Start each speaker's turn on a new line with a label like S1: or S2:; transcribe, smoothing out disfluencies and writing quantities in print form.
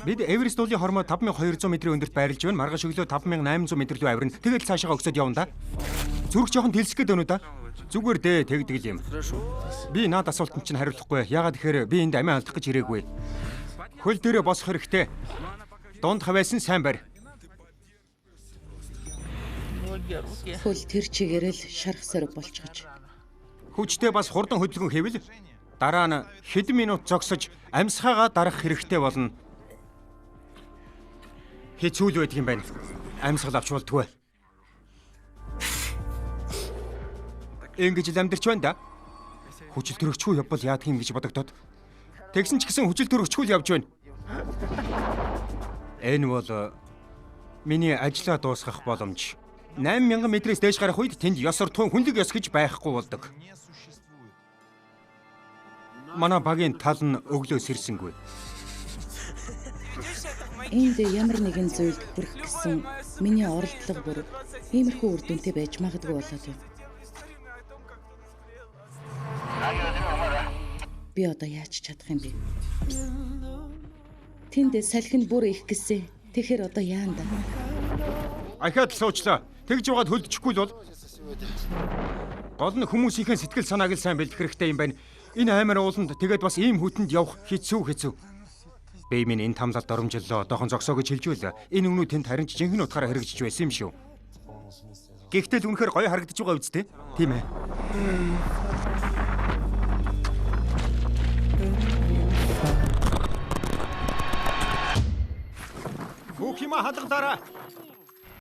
S1: Бид Эверест уулын хормоо 5200 м-ийн өндөрт байрлаж байна. Маргааш өглөө 5800 м рүү авирна. Тэгэл цаашаа өгсөд явна да. Зүрх жоохон дэлсэх гээд өнөө да. Зүгээр дээ, тэгдэг юм. Би наад асуултанд чинь хариулахгүй. Яагаад тэгэхээр би энд амиа алдах гэж ирээгүй. Хөл дээрээ босох хэрэгтэй. Дунд хавьяасан сайн барь.
S2: Хөл тэр чигээрэл шарх сөрөг болчихож.
S1: Хүчтэй бас хурдан хөдөлгөн хийвэл дараа нь хэдэн минут зогсож амьсгаагаа дарах хэрэгтэй болно. Хэцүү л байдаг юм байна. Амьсгал авч болтгүй. Ингэж л амьдарч байна да. Хүчил төрөгчгүй явбал яадаг юм гэж бодогдоод. Тэгсэн ч гэсэн хүчил төрөгчгүй л явж байна. Энэ бол миний ажлаа дуусгах боломж. 8000 м-ээс дээш гарах үед тэнд ёс суртахуун хүнлэг ёс гэж байхгүй болдог. Манай багийн тал нь өглөөс ирсэнгүй.
S2: Энд ямар нэгэн зүйлд хүрэх гэсэн миний оролдлого бүр иймэрхүү үр дүнтэй байж магадгүй болоод юм. Би одоо яаж чадах юм бэ? Тэнд салхинд бүр их гэсэн. Тэгэхээр одоо яана да?
S1: Ахаад суучлаа. Тэгж яваад хөлдөчихгүй л бол. Гол нь хүмүүсийн сэтгэл санааг л сайн бэлдэх хэрэгтэй юм байна. Энэ аймаар ууланд тэгээд бас ийм хүтэнд явах хэцүү. Би минь энэ тамлалд оромжлоо, одоохон зогсоо гэж хэлжүүл. Энэ өмнө тэнд харин ч жинхэнэ утгаараа хэрэгжиж байсан юм шүү. Гэхдээ л үнэхээр гоё харагдаж байгаа үсттэй. Тийм ээ. Бүхима хадгалаарай.